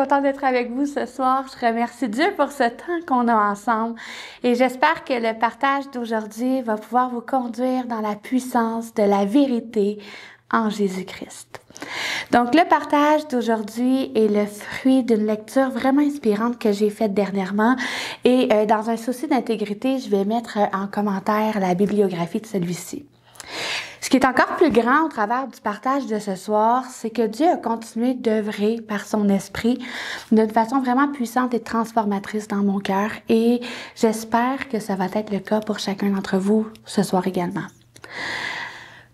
contente d'être avec vous ce soir. Je remercie Dieu pour ce temps qu'on a ensemble et j'espère que le partage d'aujourd'hui va pouvoir vous conduire dans la puissance de la vérité en Jésus-Christ. Donc, le partage d'aujourd'hui est le fruit d'une lecture vraiment inspirante que j'ai faite dernièrement et dans un souci d'intégrité, je vais mettre en commentaire la bibliographie de celui-ci. Ce qui est encore plus grand au travers du partage de ce soir, c'est que Dieu a continué d'œuvrer par son esprit d'une façon vraiment puissante et transformatrice dans mon cœur et j'espère que ça va être le cas pour chacun d'entre vous ce soir également.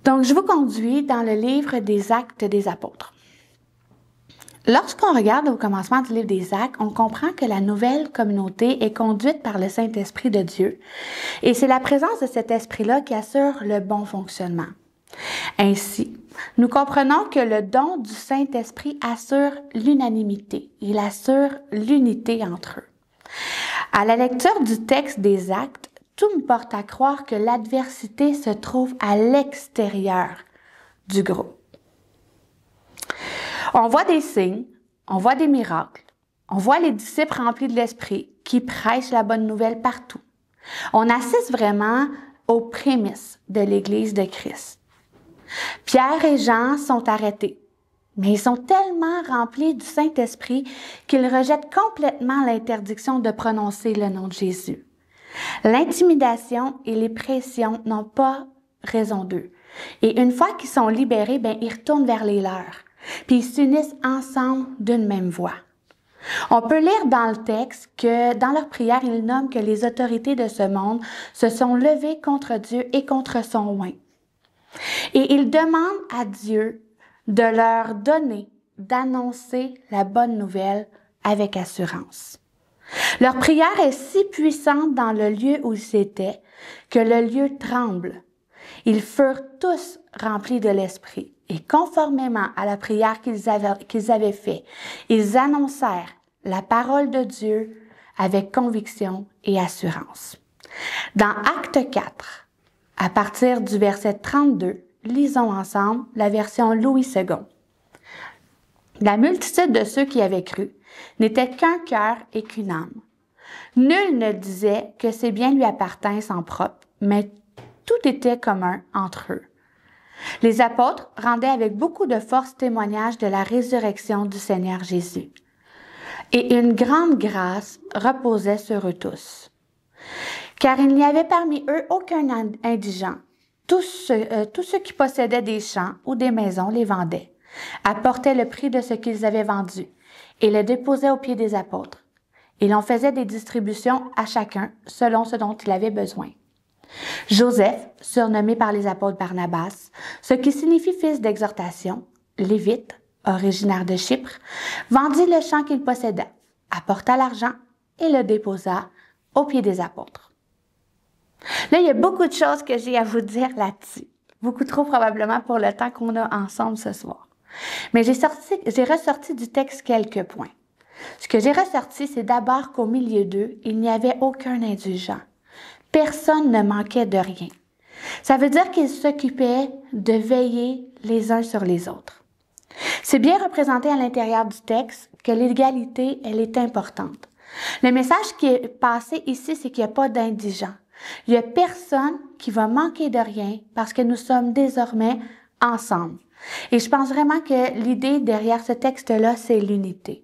Donc, je vous conduis dans le livre des Actes des Apôtres. Lorsqu'on regarde au commencement du livre des Actes, on comprend que la nouvelle communauté est conduite par le Saint-Esprit de Dieu. Et c'est la présence de cet esprit-là qui assure le bon fonctionnement. Ainsi, nous comprenons que le don du Saint-Esprit assure l'unanimité. Il assure l'unité entre eux. À la lecture du texte des Actes, tout me porte à croire que l'adversité se trouve à l'extérieur du groupe. On voit des signes, on voit des miracles, on voit les disciples remplis de l'Esprit qui prêchent la bonne nouvelle partout. On assiste vraiment aux prémices de l'Église de Christ. Pierre et Jean sont arrêtés, mais ils sont tellement remplis du Saint-Esprit qu'ils rejettent complètement l'interdiction de prononcer le nom de Jésus. L'intimidation et les pressions n'ont pas raison d'eux. Et une fois qu'ils sont libérés, ils retournent vers les leurs. Puis ils s'unissent ensemble d'une même voix. On peut lire dans le texte que dans leur prière, ils nomment que les autorités de ce monde se sont levées contre Dieu et contre son oint. Et ils demandent à Dieu de leur donner, d'annoncer la bonne nouvelle avec assurance. Leur prière est si puissante dans le lieu où ils étaient que le lieu tremble. Ils furent tous remplis de l'Esprit et conformément à la prière qu'ils avaient faite, ils annoncèrent la parole de Dieu avec conviction et assurance. Dans Acte 4, à partir du verset 32, lisons ensemble la version Louis II. La multitude de ceux qui avaient cru n'était qu'un cœur et qu'une âme. Nul ne disait que ses biens lui appartinssent en propre, mais tout était commun entre eux. Les apôtres rendaient avec beaucoup de force témoignage de la résurrection du Seigneur Jésus. Et une grande grâce reposait sur eux tous. Car il n'y avait parmi eux aucun indigent. Tous ceux qui possédaient des champs ou des maisons les vendaient, apportaient le prix de ce qu'ils avaient vendu et le déposaient aux pieds des apôtres. Et l'on faisait des distributions à chacun selon ce dont il avait besoin. Joseph, surnommé par les apôtres Barnabas, ce qui signifie fils d'exhortation, lévite, originaire de Chypre, vendit le champ qu'il possédait, apporta l'argent et le déposa aux pieds des apôtres. Là, il y a beaucoup de choses que j'ai à vous dire là-dessus. Beaucoup trop probablement pour le temps qu'on a ensemble ce soir. Mais j'ai ressorti du texte quelques points. Ce que j'ai ressorti, c'est d'abord qu'au milieu d'eux, il n'y avait aucun indulgent. Personne ne manquait de rien. Ça veut dire qu'ils s'occupaient de veiller les uns sur les autres. C'est bien représenté à l'intérieur du texte que l'égalité, elle est importante. Le message qui est passé ici, c'est qu'il n'y a pas d'indigents. Il n'y a personne qui va manquer de rien parce que nous sommes désormais ensemble. Et je pense vraiment que l'idée derrière ce texte-là, c'est l'unité.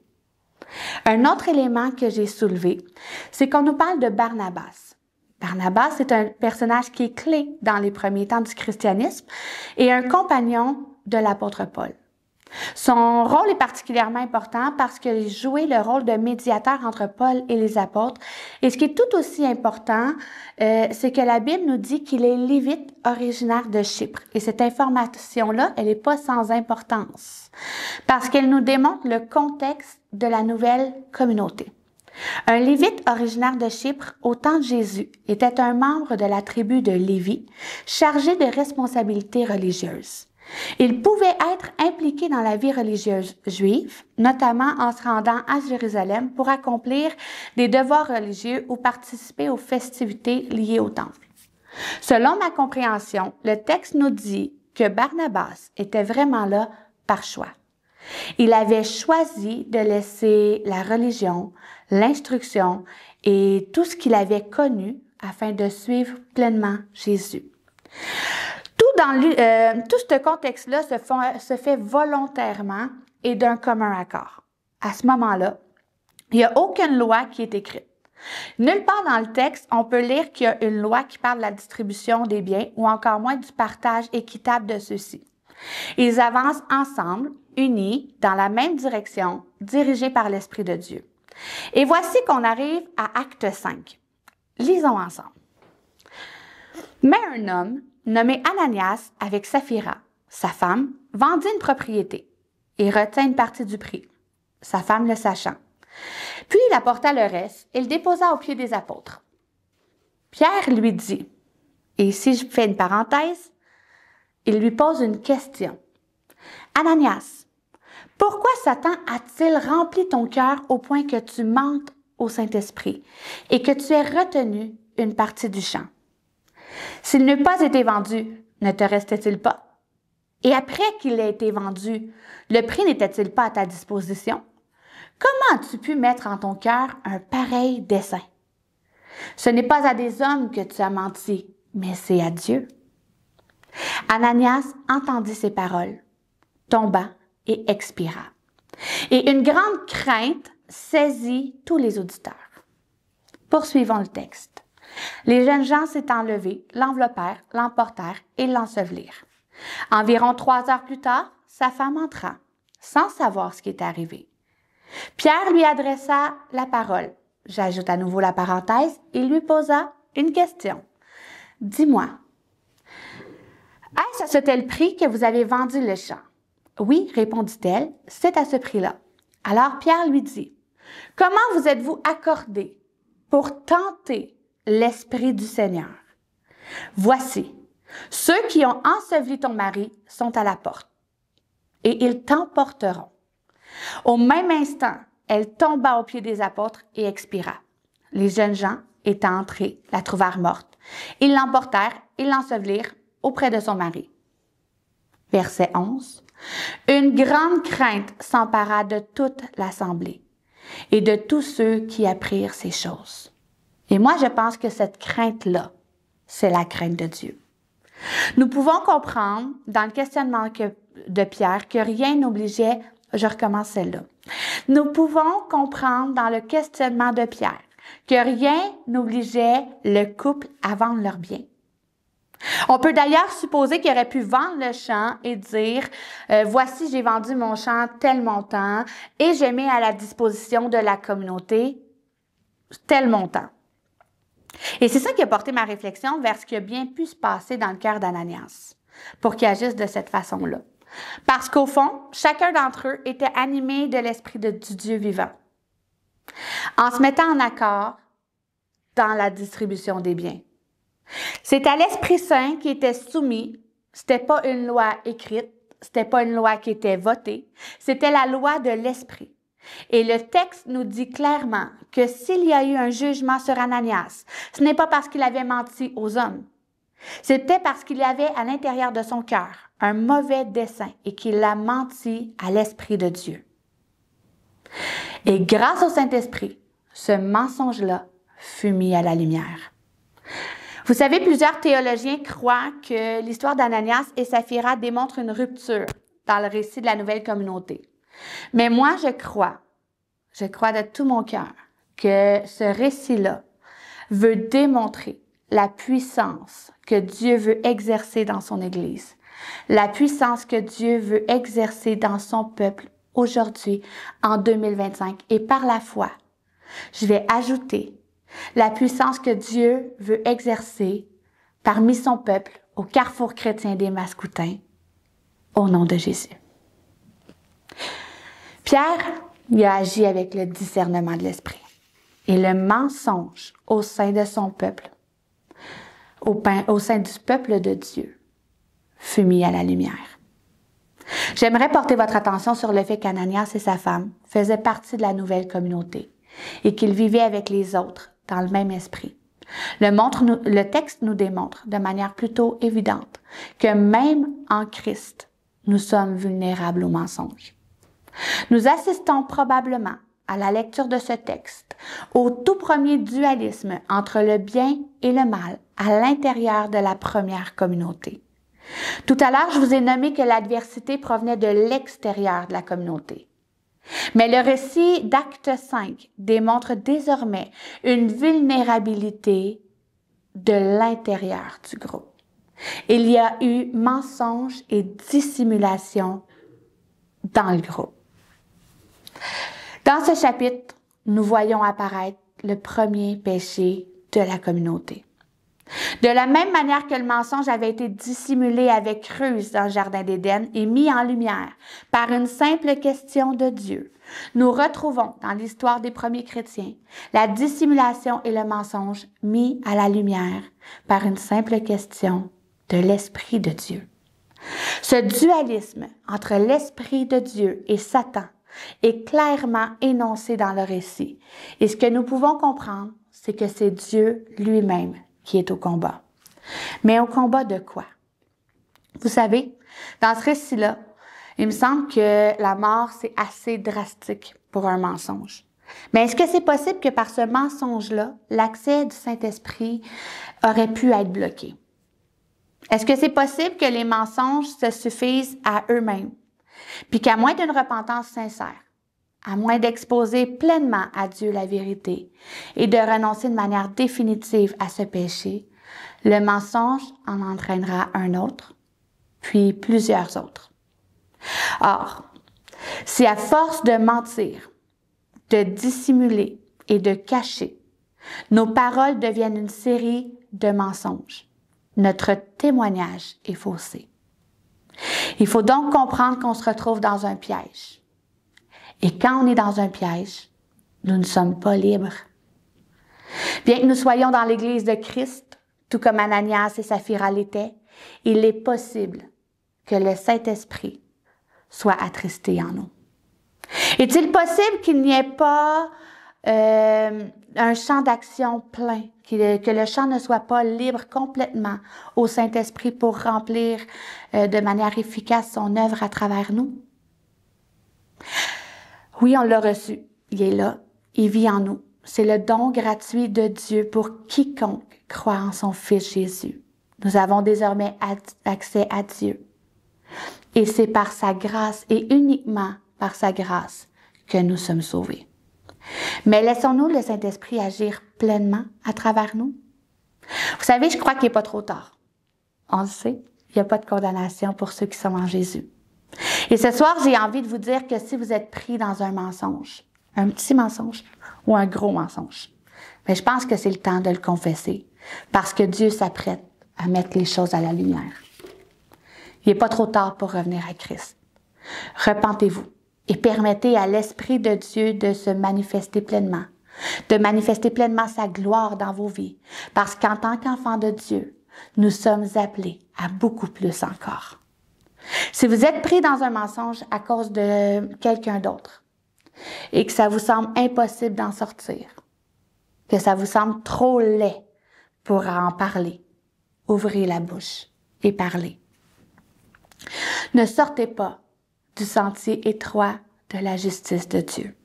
Un autre élément que j'ai soulevé, c'est qu'on nous parle de Barnabas. Barnabas est un personnage qui est clé dans les premiers temps du christianisme et un compagnon de l'apôtre Paul. Son rôle est particulièrement important parce qu'il jouait le rôle de médiateur entre Paul et les apôtres. Et ce qui est tout aussi important, c'est que la Bible nous dit qu'il est lévite originaire de Chypre. Et cette information-là, elle n'est pas sans importance parce qu'elle nous démontre le contexte de la nouvelle communauté. Un Lévite originaire de Chypre, au temps de Jésus, était un membre de la tribu de Lévi, chargé de responsabilités religieuses. Il pouvait être impliqué dans la vie religieuse juive, notamment en se rendant à Jérusalem pour accomplir des devoirs religieux ou participer aux festivités liées au temple. Selon ma compréhension, le texte nous dit que Barnabas était vraiment là par choix. Il avait choisi de laisser la religion, l'instruction et tout ce qu'il avait connu afin de suivre pleinement Jésus. Tout ce contexte-là se fait volontairement et d'un commun accord. À ce moment-là, il n'y a aucune loi qui est écrite. Nulle part dans le texte, on peut lire qu'il y a une loi qui parle de la distribution des biens ou encore moins du partage équitable de ceux-ci. Ils avancent ensemble, unis, dans la même direction, dirigés par l'Esprit de Dieu. Et voici qu'on arrive à Acte 5. Lisons ensemble. Mais un homme nommé Ananias avec Saphira, sa femme, vendit une propriété et retint une partie du prix, sa femme le sachant. Puis il apporta le reste et le déposa aux pieds des apôtres. Pierre lui dit, et si je fais une parenthèse, il lui pose une question. Ananias, pourquoi Satan a-t-il rempli ton cœur au point que tu mentes au Saint-Esprit et que tu aies retenu une partie du champ? S'il n'eût pas été vendu, ne te restait-il pas? Et après qu'il ait été vendu, le prix n'était-il pas à ta disposition? Comment as-tu pu mettre en ton cœur un pareil dessein? Ce n'est pas à des hommes que tu as menti, mais c'est à Dieu. Ananias entendit ces paroles, tomba et expira. Et une grande crainte saisit tous les auditeurs. Poursuivons le texte. Les jeunes gens s'étant levés, l'enveloppèrent, l'emportèrent et l'ensevelirent. Environ 3 heures plus tard, sa femme entra, sans savoir ce qui était arrivé. Pierre lui adressa la parole. J'ajoute à nouveau la parenthèse. Il lui posa une question. « Dis-moi, est-ce à ce tel prix que vous avez vendu le champ? » « Oui, répondit-elle, c'est à ce prix-là. » Alors Pierre lui dit, « Comment vous êtes-vous accordé pour tenter l'Esprit du Seigneur? Voici, ceux qui ont enseveli ton mari sont à la porte, et ils t'emporteront. » Au même instant, elle tomba aux pieds des apôtres et expira. Les jeunes gens, étant entrés, la trouvèrent morte. Ils l'emportèrent et l'ensevelirent auprès de son mari. Verset 11. Une grande crainte s'empara de toute l'assemblée et de tous ceux qui apprirent ces choses. Et moi, je pense que cette crainte-là, c'est la crainte de Dieu. Nous pouvons comprendre dans le questionnement de Pierre que rien n'obligeait, je recommence celle-là. Nous pouvons comprendre dans le questionnement de Pierre que rien n'obligeait le couple à vendre leurs biens. On peut d'ailleurs supposer qu'il aurait pu vendre le champ et dire « Voici, j'ai vendu mon champ tel montant et je mets à la disposition de la communauté tel montant. » Et c'est ça qui a porté ma réflexion vers ce qui a bien pu se passer dans le cœur d'Ananias pour qu'il agisse de cette façon-là. Parce qu'au fond, chacun d'entre eux était animé de l'Esprit du Dieu vivant, en se mettant en accord dans la distribution des biens. C'est à l'Esprit Saint qui était soumis. C'était pas une loi écrite, c'était pas une loi qui était votée, c'était la loi de l'Esprit. Et le texte nous dit clairement que s'il y a eu un jugement sur Ananias, ce n'est pas parce qu'il avait menti aux hommes. C'était parce qu'il y avait à l'intérieur de son cœur un mauvais dessein et qu'il a menti à l'Esprit de Dieu. Et grâce au Saint-Esprit, ce mensonge-là fut mis à la lumière. Vous savez, plusieurs théologiens croient que l'histoire d'Ananias et Saphira démontre une rupture dans le récit de la nouvelle communauté. Mais moi, je crois de tout mon cœur que ce récit-là veut démontrer la puissance que Dieu veut exercer dans son Église, la puissance que Dieu veut exercer dans son peuple aujourd'hui, en 2025. Et par la foi, je vais ajouter la puissance que Dieu veut exercer parmi son peuple au carrefour chrétien des Mascoutins, au nom de Jésus. Pierre, il a agi avec le discernement de l'Esprit et le mensonge au sein de son peuple, au sein du peuple de Dieu, fut mis à la lumière. J'aimerais porter votre attention sur le fait qu'Ananias et sa femme faisaient partie de la nouvelle communauté et qu'ils vivaient avec les autres dans le même esprit. Le texte nous démontre de manière plutôt évidente que même en Christ, nous sommes vulnérables au mensonge. Nous assistons probablement à la lecture de ce texte au tout premier dualisme entre le bien et le mal à l'intérieur de la première communauté. Tout à l'heure, je vous ai nommé que l'adversité provenait de l'extérieur de la communauté. Mais le récit d'Acte 5 démontre désormais une vulnérabilité de l'intérieur du groupe. Il y a eu mensonge et dissimulation dans le groupe. Dans ce chapitre, nous voyons apparaître le premier péché de la communauté. De la même manière que le mensonge avait été dissimulé avec ruse dans le Jardin d'Éden et mis en lumière par une simple question de Dieu, nous retrouvons dans l'histoire des premiers chrétiens la dissimulation et le mensonge mis à la lumière par une simple question de l'Esprit de Dieu. Ce dualisme entre l'Esprit de Dieu et Satan est clairement énoncé dans le récit. Et ce que nous pouvons comprendre, c'est que c'est Dieu lui-même qui est au combat. Mais au combat de quoi? Vous savez, dans ce récit-là, il me semble que la mort, c'est assez drastique pour un mensonge. Mais est-ce que c'est possible que par ce mensonge-là, l'accès du Saint-Esprit aurait pu être bloqué? Est-ce que c'est possible que les mensonges se suffisent à eux-mêmes? Puis qu'à moins d'une repentance sincère, à moins d'exposer pleinement à Dieu la vérité et de renoncer de manière définitive à ce péché, le mensonge en entraînera un autre, puis plusieurs autres. Or, si à force de mentir, de dissimuler et de cacher, nos paroles deviennent une série de mensonges, notre témoignage est faussé. Il faut donc comprendre qu'on se retrouve dans un piège. Et quand on est dans un piège, nous ne sommes pas libres. Bien que nous soyons dans l'Église de Christ, tout comme Ananias et Saphira l'étaient, il est possible que le Saint-Esprit soit attristé en nous. Est-il possible qu'il n'y ait pas un champ d'action plein, que le champ ne soit pas libre complètement au Saint-Esprit pour remplir de manière efficace son œuvre à travers nous? Oui, on l'a reçu. Il est là. Il vit en nous. C'est le don gratuit de Dieu pour quiconque croit en son Fils Jésus. Nous avons désormais accès à Dieu. Et c'est par sa grâce et uniquement par sa grâce que nous sommes sauvés. Mais laissons-nous le Saint-Esprit agir pleinement à travers nous? Vous savez, je crois qu'il n'est pas trop tard. On le sait, il n'y a pas de condamnation pour ceux qui sont en Jésus. Et ce soir, j'ai envie de vous dire que si vous êtes pris dans un mensonge, un petit mensonge ou un gros mensonge, mais je pense que c'est le temps de le confesser parce que Dieu s'apprête à mettre les choses à la lumière. Il n'est pas trop tard pour revenir à Christ. Repentez-vous et permettez à l'Esprit de Dieu de se manifester pleinement, de manifester pleinement sa gloire dans vos vies, parce qu'en tant qu'enfants de Dieu, nous sommes appelés à beaucoup plus encore. Si vous êtes pris dans un mensonge à cause de quelqu'un d'autre et que ça vous semble impossible d'en sortir, que ça vous semble trop laid pour en parler, ouvrez la bouche et parlez. Ne sortez pas du sentier étroit de la justice de Dieu.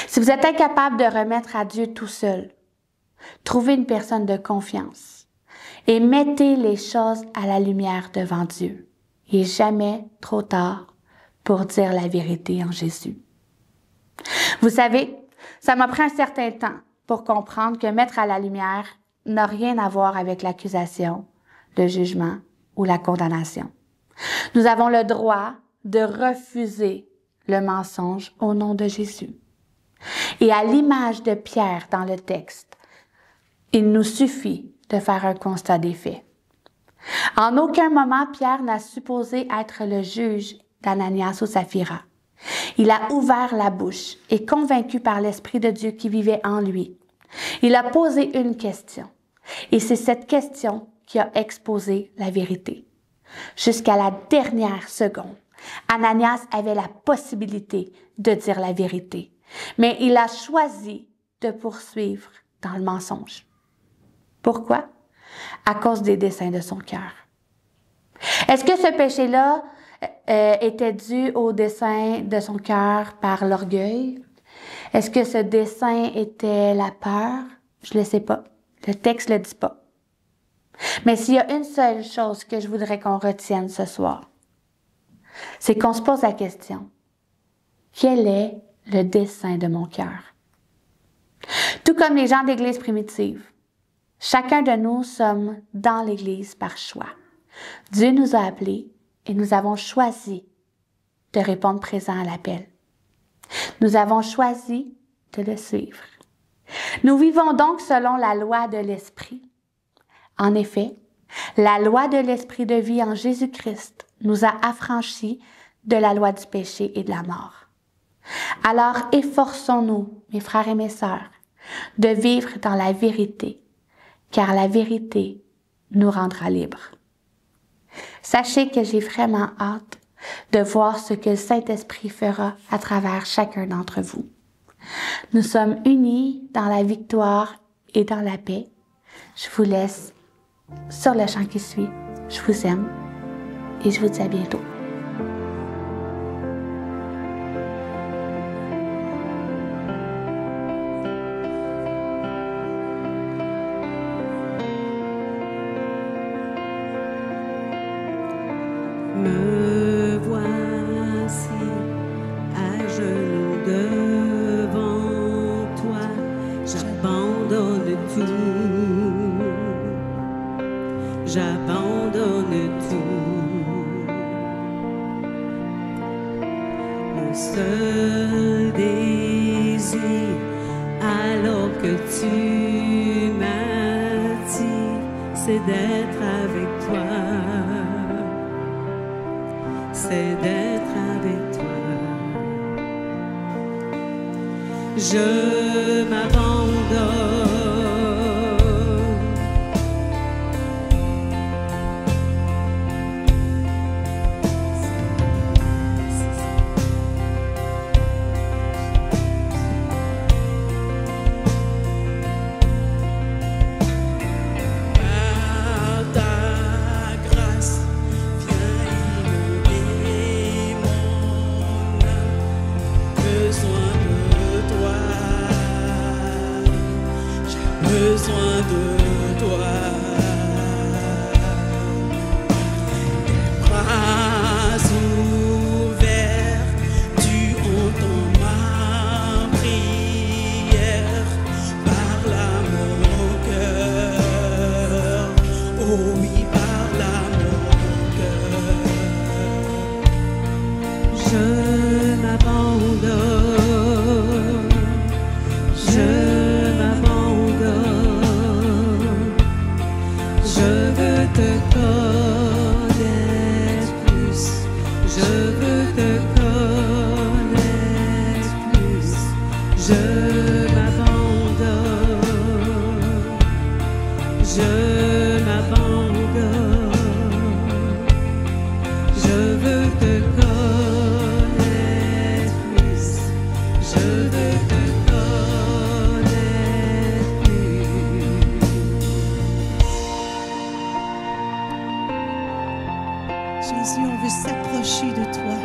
Si vous êtes incapable de remettre à Dieu tout seul, trouvez une personne de confiance et mettez les choses à la lumière devant Dieu. Il n'est jamais trop tard pour dire la vérité en Jésus. Vous savez, ça m'a pris un certain temps pour comprendre que mettre à la lumière n'a rien à voir avec l'accusation, le jugement ou la condamnation. Nous avons le droit de refuser le mensonge au nom de Jésus. Et à l'image de Pierre dans le texte, il nous suffit de faire un constat des faits. En aucun moment, Pierre n'a supposé être le juge d'Ananias ou Saphira. Il a ouvert la bouche et convaincu par l'Esprit de Dieu qui vivait en lui. Il a posé une question. Et c'est cette question qui a exposé la vérité. Jusqu'à la dernière seconde, Ananias avait la possibilité de dire la vérité. Mais il a choisi de poursuivre dans le mensonge. Pourquoi? À cause des desseins de son cœur. Est-ce que ce péché-là était dû au dessein de son cœur par l'orgueil? Est-ce que ce dessein était la peur? Je ne le sais pas. Le texte ne le dit pas. Mais s'il y a une seule chose que je voudrais qu'on retienne ce soir, c'est qu'on se pose la question, quel est le dessein de mon cœur? Tout comme les gens d'Église primitive, chacun de nous sommes dans l'Église par choix. Dieu nous a appelés et nous avons choisi de répondre présent à l'appel. Nous avons choisi de le suivre. Nous vivons donc selon la loi de l'Esprit. En effet, la loi de l'Esprit de vie en Jésus-Christ nous a affranchis de la loi du péché et de la mort. Alors efforçons-nous, mes frères et mes sœurs, de vivre dans la vérité, car la vérité nous rendra libres. Sachez que j'ai vraiment hâte de voir ce que le Saint-Esprit fera à travers chacun d'entre vous. Nous sommes unis dans la victoire et dans la paix. Je vous laisse sur le chant qui suit. Je vous aime et je vous dis à bientôt. Me voici à genoux devant toi, j'abandonne tout, j'abandonne tout. Mon seul désir, alors que tu m'attires, c'est d'être avec toi. C'est d'être avec toi. Je m'abandonne. Par ta grâce, viens inonder mon âme. Besoin de toi, j'ai besoin de toi. Tes bras ouverts, tu entends ma prière. Parle à mon cœur, oh oui, parle à mon cœur. Je m'abandonne, je m'abandonne. Je veux te connaître plus, je veux te connaître plus. Je m'abandonne, je m'abandonne. Je veux te connaître plus, je veux te connaître plus. Jésus, on veut s'approcher de toi.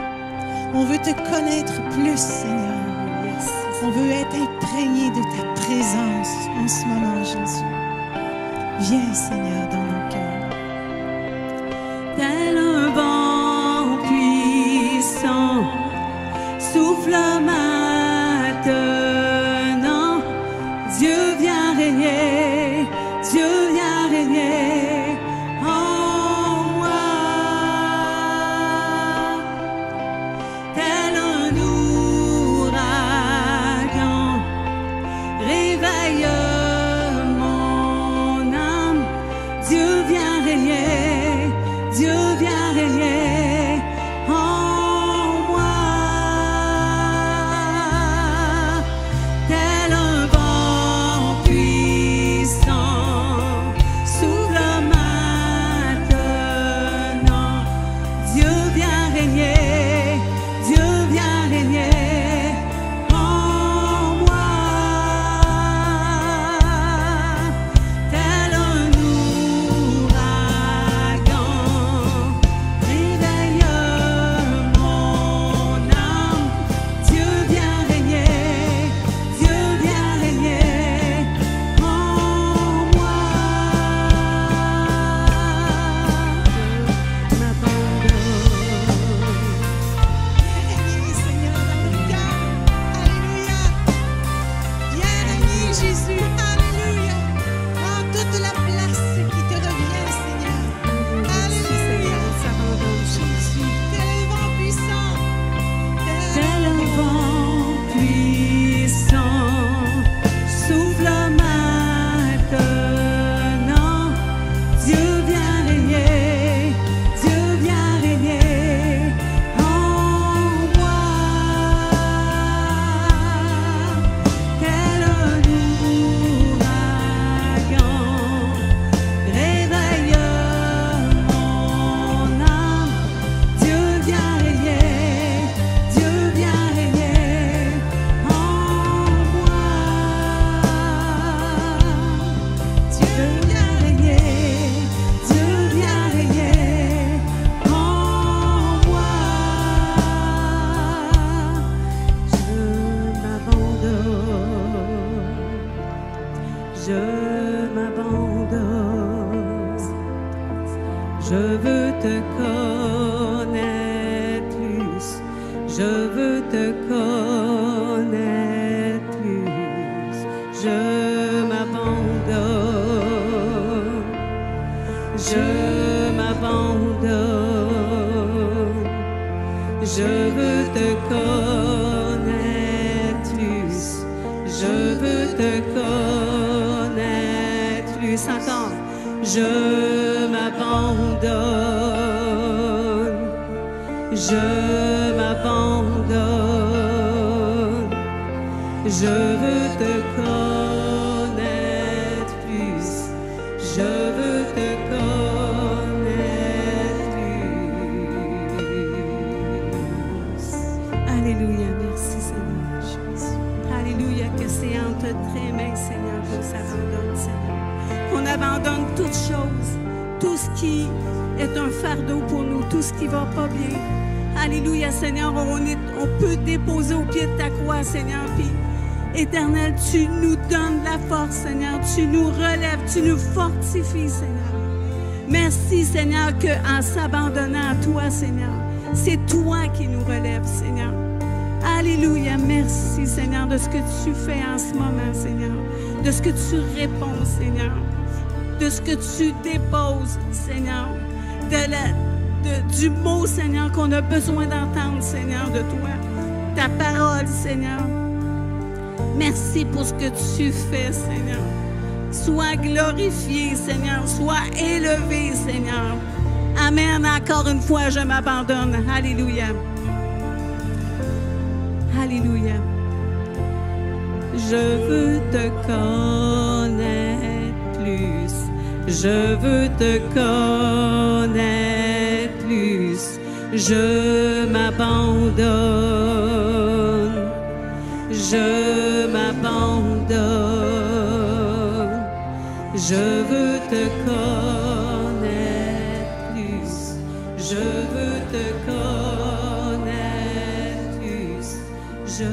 On veut te connaître plus, Seigneur. On veut être imprégné de ta présence en ce moment, Jésus. Viens, Seigneur, dans nos cœurs. Tel un vent puissant, souffle maintenant. Dieu vient régner, Dieu vient régner en moi. Tel un ouragan, réveille mon âme. Dieu vient régner, Dieu vient viens régner, Dieu viens régner en moi. Je m'abandonne, je veux te connaître plus, je veux te connaître plus, je m'abandonne, je m'abandonne, je veux te connaître plus, je veux te connaître plus encore. Je m'abandonne, je m'abandonne, je veux te connaître plus, je veux te connaître plus. Alléluia, merci Seigneur Jésus. Alléluia, que c'est entre tes mains, Seigneur, qu'on s'abandonne, Seigneur. Qu'on abandonne toutes choses, tout ce qui est un fardeau pour nous, tout ce qui ne va pas bien. Alléluia, Seigneur, on peut déposer au pied de ta croix, Seigneur. Puis, Éternel, tu nous donnes la force, Seigneur. Tu nous relèves, tu nous fortifies, Seigneur. Merci, Seigneur, qu'en s'abandonnant à toi, Seigneur, c'est toi qui nous relèves, Seigneur. Alléluia, merci, Seigneur, de ce que tu fais en ce moment, Seigneur. De ce que tu réponds, Seigneur. De ce que tu déposes, Seigneur, du mot, Seigneur, qu'on a besoin d'entendre, Seigneur, de toi, ta parole, Seigneur. Merci pour ce que tu fais, Seigneur. Sois glorifié, Seigneur, sois élevé, Seigneur. Amen. Encore une fois, je m'abandonne. Alléluia. Alléluia. Je veux te connaître plus. Je veux te connaître plus. Je m'abandonne. Je m'abandonne. Je veux te connaître plus. Je veux te connaître plus. Je